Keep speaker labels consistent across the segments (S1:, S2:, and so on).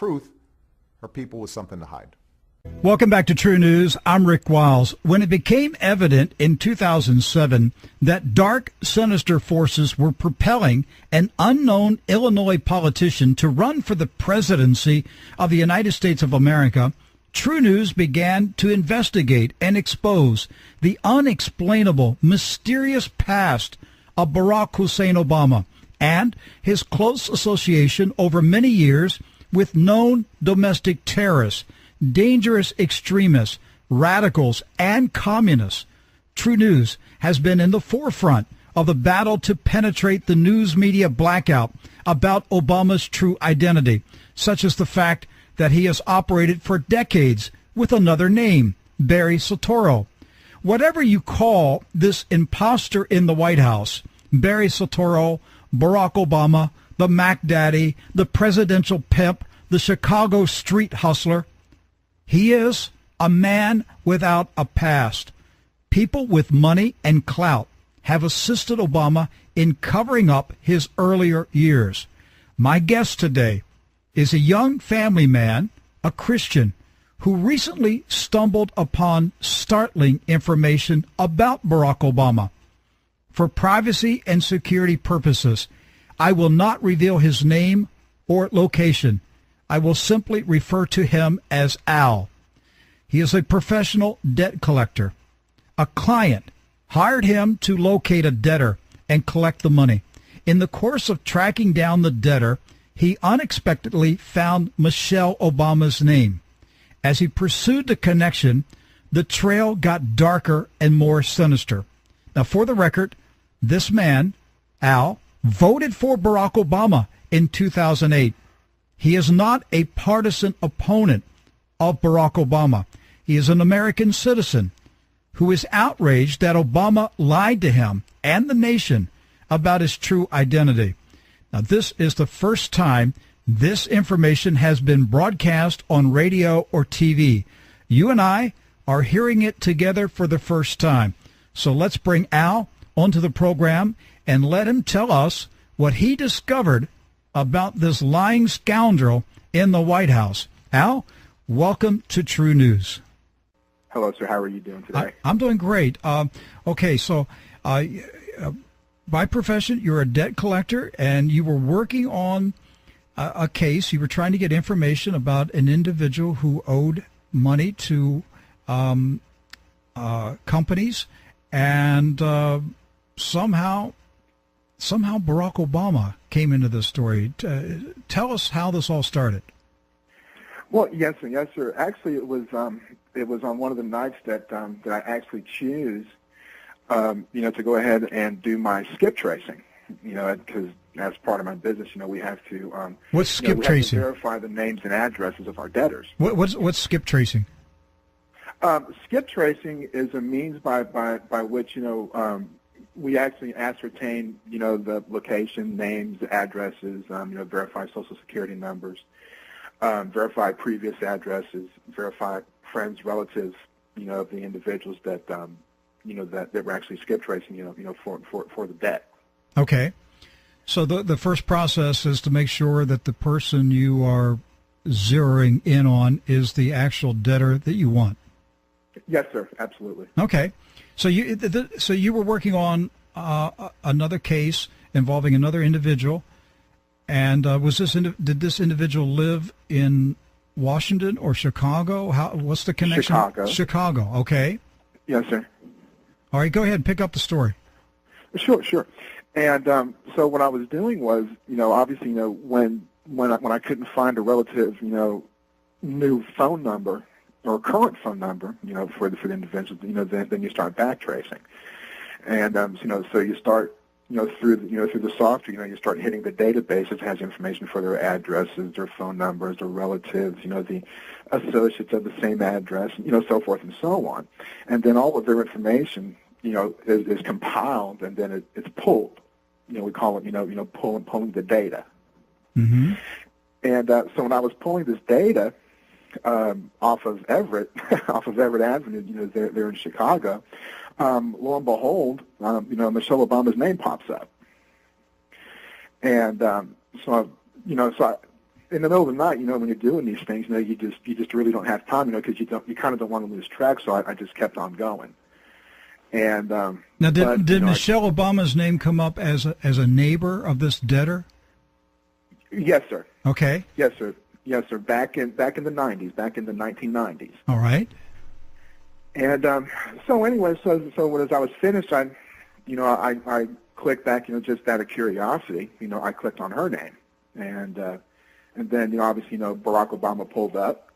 S1: truth or people with something to hide.
S2: Welcome back to True News. I'm Rick Wiles. When it became evident in 2007 that dark, sinister forces were propelling an unknown Illinois politician to run for the presidency of the United States of America, True News began to investigate and expose the unexplainable, mysterious past of Barack Hussein Obama and his close association over many years with known domestic terrorists, dangerous extremists, radicals, and communists. True News has been in the forefront of the battle to penetrate the news media blackout about Obama's true identity, such as the fact that he has operated for decades with another name, Barry Soetoro. Whatever you call this imposter in the White House, Barry Soetoro, Barack Obama, the Mac Daddy, the presidential pimp, the Chicago street hustler, he is a man without a past. People with money and clout have assisted Obama in covering up his earlier years. My guest today is a young family man, a Christian, who recently stumbled upon startling information about Barack Obama. For privacy and security purposes, I will not reveal his name or location. I will simply refer to him as Al. He is a professional debt collector. A client hired him to locate a debtor and collect the money. In the course of tracking down the debtor, he unexpectedly found Michelle Obama's name. As he pursued the connection, the trail got darker and more sinister. Now, for the record, this man, Al, voted for Barack Obama in 2008. He is not a partisan opponent of Barack Obama. He is an American citizen who is outraged that Obama lied to him and the nation about his true identity. Now, this is the first time this information has been broadcast on radio or TV. You and I are hearing it together for the first time. So let's bring Al onto the program and let him tell us what he discovered about this lying scoundrel in the White House. Al, welcome to True News.
S3: Hello, sir. How are you doing today?
S2: I'm doing great. Okay, so by profession, you're a debt collector, and you were working on a case. You were trying to get information about an individual who owed money to companies, and somehow Barack Obama came into this story. Tell us how this all started.
S3: Well, yes, sir. Actually, it was on one of the nights that I actually choose, to go ahead and do my skip tracing. Because as part of my business, we have to.
S2: What's skip tracing?
S3: We have to verify the names and addresses of our debtors.
S2: What's skip tracing?
S3: Skip tracing is a means by which we actually ascertain the location, names, addresses, verify Social Security numbers, verify previous addresses, verify friends, relatives, of the individuals that that we're actually skip tracing, for the debt.
S2: Okay, so the first process is to make sure that the person you are zeroing in on is the actual debtor that you want.
S3: Yes, sir. Absolutely.
S2: Okay. So you were working on another case involving another individual, and did this individual live in Washington or Chicago? What's the connection?
S3: Chicago.
S2: Chicago. Okay.
S3: Yes, sir.
S2: All right. Go ahead. Pick up the story.
S3: Sure. And so what I was doing was, obviously, when I couldn't find a relative, new phone number or current phone number, for the individual, then you start backtracing, and so you start, through the software, you start hitting the database that has information for their addresses, their phone numbers, their relatives, the associates of the same address, so forth and so on, and then all of their information, is compiled and then it's pulled. We call it, pulling the data.
S2: Mm-hmm.
S3: And so when I was pulling this data off of Everett Avenue, there in Chicago, lo and behold, Michelle Obama's name pops up. And in the middle of the night, when you're doing these things, you just really don't have time, because you kind of don't want to lose track. So I just kept on going. And
S2: now, did Michelle Obama's name come up as a neighbor of this debtor?
S3: Yes, sir.
S2: Okay.
S3: Yes, sir. Yes, sir. Back in the 90s, back in the 1990s.
S2: All right.
S3: And so anyway, so as I was finished, I clicked back, just out of curiosity, I clicked on her name, and then obviously Barack Obama pulled up,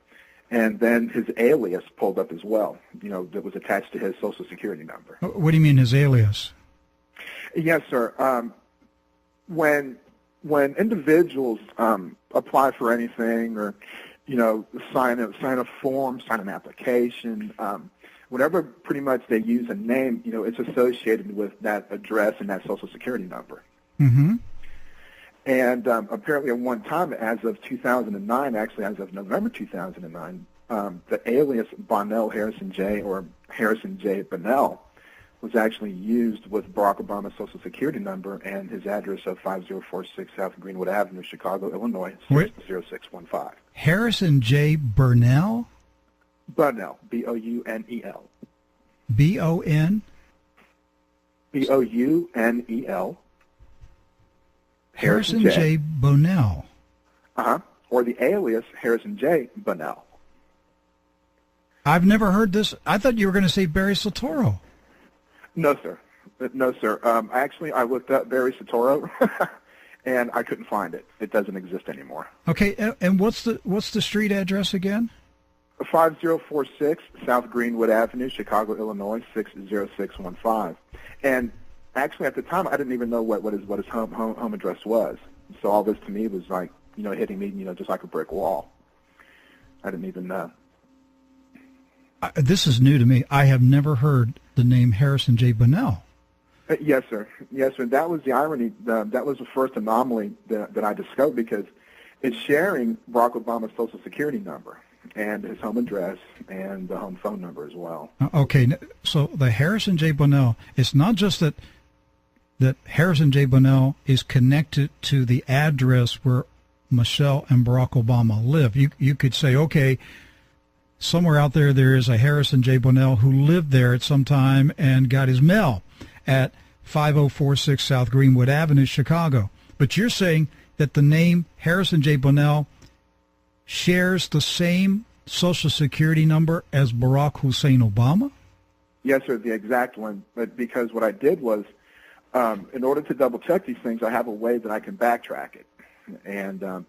S3: and then his alias pulled up as well, that was attached to his Social Security number.
S2: What do you mean his alias?
S3: Yes, sir. When individuals apply for anything, or sign a form, sign an application, whenever pretty much they use a name, it's associated with that address and that Social Security number.
S2: Mm-hmm.
S3: And apparently at one time, as of 2009, actually as of November 2009, the alias Bonnell Harrison J, or Harrison J. Bonnell, was actually used with Barack Obama's Social Security number and his address of 5046 South Greenwood Avenue, Chicago, Illinois, 60615.
S2: Harrison J. Burnell?
S3: Bonnell, B-O-U-N-E-L.
S2: B-O-N?
S3: B-O-U-N-E-L.
S2: Harrison J. Bonnell.
S3: Uh-huh. Or the alias Harrison J. Bonnell.
S2: I've never heard this. I thought you were going to say Barry Soetoro.
S3: No, sir. No, sir. Actually, I looked up Barry Soetoro, and I couldn't find it. It doesn't exist anymore.
S2: Okay, and what's the street address again?
S3: 5046 South Greenwood Avenue, Chicago, Illinois, 60615. And actually, at the time, I didn't even know what his home address was. So all this to me was like, hitting me, just like a brick wall. I didn't even know.
S2: This is new to me. I have never heard the name Harrison J. Bonnell.
S3: Yes, sir. Yes, sir. That was the irony. That was the first anomaly that I discovered, because it's sharing Barack Obama's Social Security number and his home address and the home phone number as well.
S2: Okay, so the Harrison J. Bonnell, it's not just that Harrison J. Bonnell is connected to the address where Michelle and Barack Obama live. You could say, okay, somewhere out there is a Harrison J. Bonnell who lived there at some time and got his mail at 5046 South Greenwood Avenue, Chicago. But you're saying that the name Harrison J. Bonnell shares the same Social Security number as Barack Hussein Obama?
S3: Yes, sir, the exact one. But because what I did was, in order to double-check these things, I have a way that I can backtrack it. And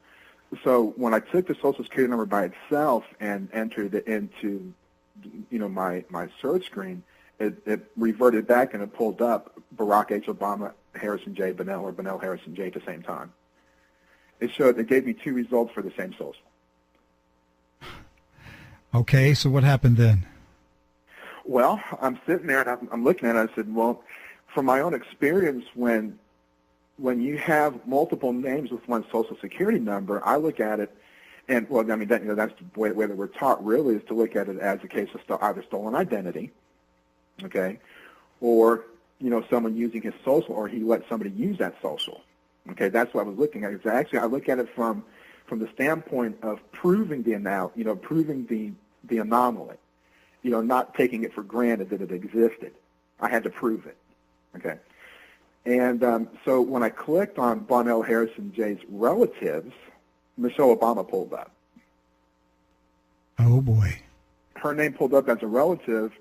S3: so when I took the Social Security number by itself and entered it into, my search screen, it reverted back and it pulled up Barack H. Obama, Harrison J. Bonnell, or Bonnell Harrison J. at the same time. It gave me two results for the same social.
S2: Okay, so what happened then?
S3: Well, I'm sitting there and I'm looking at it. I said, well, from my own experience, when you have multiple names with one Social Security number, I look at it, and well, I mean, that's the way that we're taught really, is to look at it as a case of either stolen identity, okay, or someone using his social, or he let somebody use that social. Okay, that's what I was looking at. It's actually, I look at it from the standpoint of proving proving the anomaly, not taking it for granted that it existed. I had to prove it. Okay. And so when I clicked on Bonnell Harrison J's relatives, Michelle Obama pulled up.
S2: Oh, boy.
S3: Her name pulled up as a relative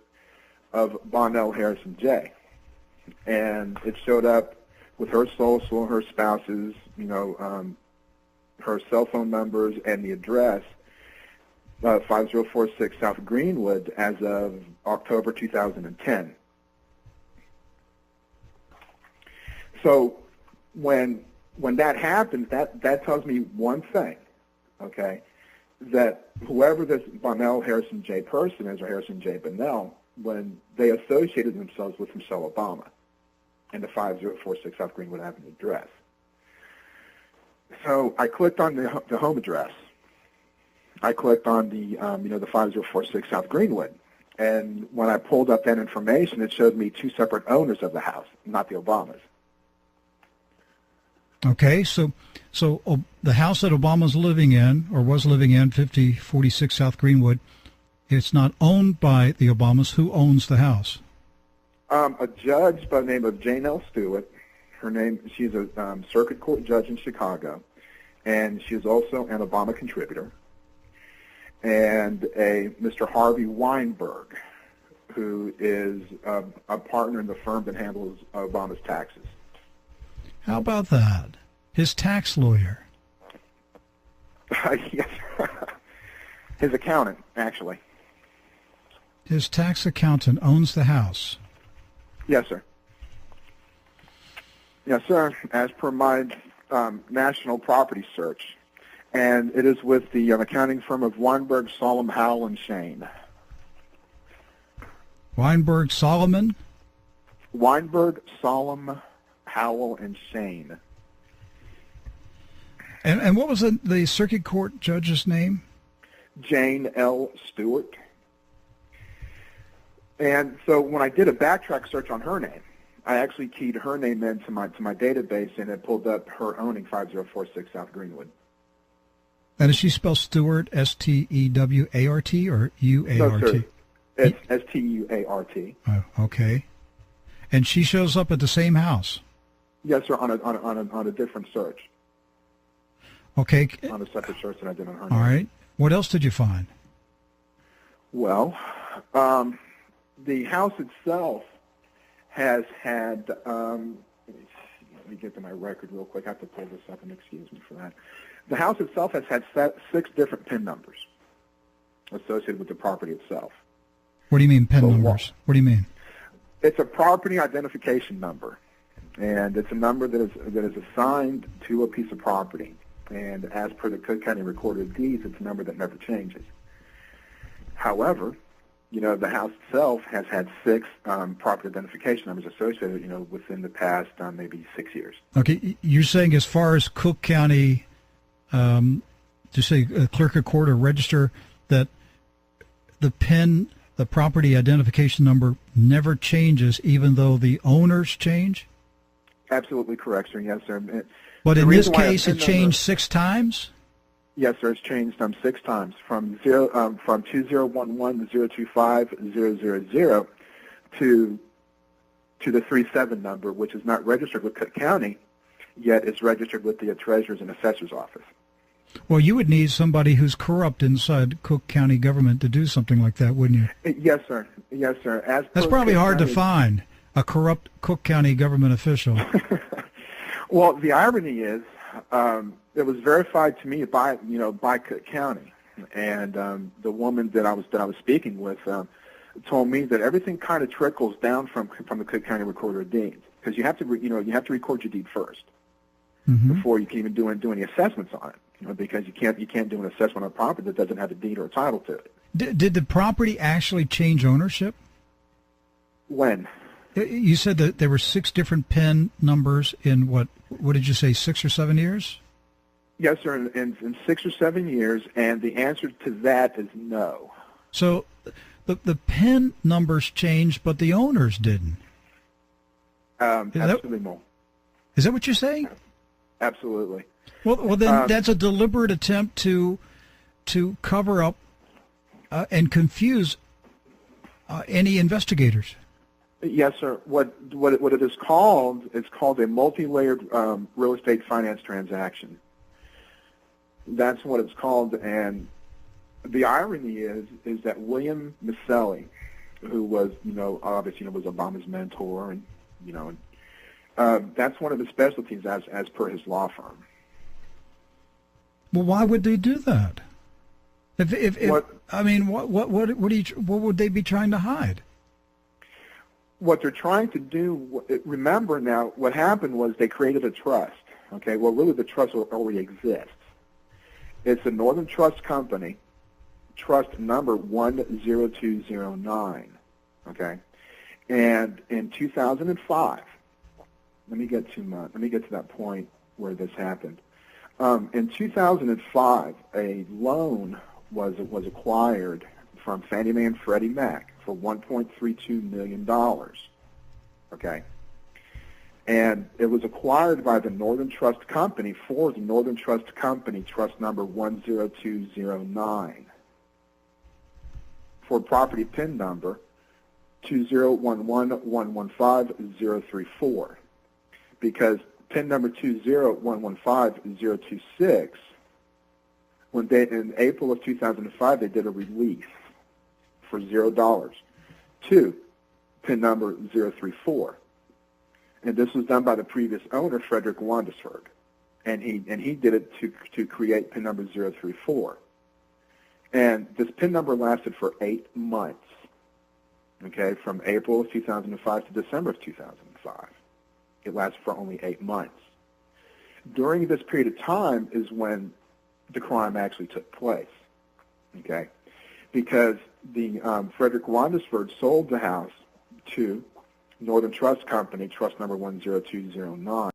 S3: of Bonnell Harrison J. And it showed up with her social, her spouse's, her cell phone numbers, and the address, 5046 South Greenwood, as of October 2010. So when that happens, that tells me one thing, okay, that whoever this Bonnell Harrison J person is, or Harrison J Bonnell, when they associated themselves with Michelle Obama and the 5046 South Greenwood Avenue address. So I clicked on the home address. I clicked on the 5046 South Greenwood. And when I pulled up that information, it showed me two separate owners of the house, not the Obamas.
S2: Okay, so the house that Obama's living in, or was living in, 5046 South Greenwood, it's not owned by the Obamas. Who owns the house?
S3: A judge by the name of Jane L. Stewart. She's a circuit court judge in Chicago, and she is also an Obama contributor. And a Mr. Harvey Weinberg, who is a partner in the firm that handles Obama's taxes.
S2: How about that? His tax lawyer.
S3: Yes. His accountant, actually.
S2: His tax accountant owns the house.
S3: Yes, sir. Yes, sir. As per my national property search. And it is with the accounting firm of Weinberg, Solomon, Howell, and Shane.
S2: Weinberg, Solomon?
S3: Weinberg, Solomon, Howell, and Shane.
S2: And what was the circuit court judge's name?
S3: Jane L. Stewart. And so when I did a backtrack search on her name, I actually keyed her name into my database, and it pulled up her owning 5046 South Greenwood.
S2: And does she spell Stewart, S-T-E-W-A-R-T, or U-A-R-T?
S3: No, sir. It's S-T-U-A-R-T.
S2: Oh, okay. And she shows up at the same house?
S3: Yes, sir, on a different search.
S2: Okay.
S3: On a separate search that I did on her name.
S2: All right. What else did you find?
S3: Well, the house itself has had, let me get to my record real quick. I have to pull this up, and excuse me for that. The house itself has had 6 different PIN numbers associated with the property itself.
S2: What do you mean PIN numbers? What do you mean?
S3: It's a property identification number, and it's a number that is assigned to a piece of property. And as per the Cook County Recorder of Deeds, it's a number that never changes. However, the house itself has had 6 property identification numbers associated, within the past maybe 6 years.
S2: Okay, you're saying as far as Cook County, to say clerk of court or register, that the PIN, the property identification number, never changes even though the owners change?
S3: Absolutely correct, sir. Yes, sir.
S2: But in this case, it changed 6 times? Yes,
S3: sir. It's changed 6 times from 2011-025-000 to the 37 number, which is not registered with Cook County, yet it's registered with the Treasurer's and Assessor's Office.
S2: Well, you would need somebody who's corrupt inside Cook County government to do something like that, wouldn't you?
S3: Yes, sir. Yes, sir.
S2: That's probably hard to find, a corrupt Cook County government official.
S3: Well, the irony is, it was verified to me by Cook County, and the woman that I was speaking with told me that everything kind of trickles down from the Cook County Recorder of Deeds, because you have to record your deed first before you can even do any assessments on it. Because you can't do an assessment on a property that doesn't have a deed or a title to it.
S2: Did the property actually change ownership?
S3: When?
S2: You said that there were 6 different PIN numbers in what did you say, 6 or 7 years?
S3: Yes, sir, in 6 or 7 years, and the answer to that is no.
S2: So the PIN numbers changed, but the owners didn't.
S3: Absolutely no.
S2: Is that what you're saying?
S3: Absolutely.
S2: Well, then that's a deliberate attempt to cover up and confuse any investigators.
S3: Yes, sir. What it is called? It's called a multi-layered real estate finance transaction. That's what it's called, and the irony is that William Miscelli, who was obviously was Obama's mentor, and that's one of his specialties as per his law firm.
S2: Well, why would they do that? What would they be trying to hide?
S3: What they're trying to do, remember now, what happened was they created a trust. Okay, well, really the trust already exists. It's the Northern Trust Company, trust number 10209. Okay, and in 2005, let me get to that point where this happened. In 2005, a loan was acquired from Fannie Mae and Freddie Mac for $1.32 million. Okay, And it was acquired by the Northern Trust Company for the Northern Trust Company, trust number 10209, for property PIN number 2011115-034, because PIN number 20115-026, when they, in April of 2005, they did a release for $0 to PIN number 034. And this was done by the previous owner, Frederick Wandesberg, and he did it to create PIN number 034. And this PIN number lasted for 8 months, okay, from April of 2005 to December of 2005. It lasted for only 8 months. During this period of time is when the crime actually took place, okay, because the Frederick Wandesberg sold the house to Northern Trust Company, trust number 10209.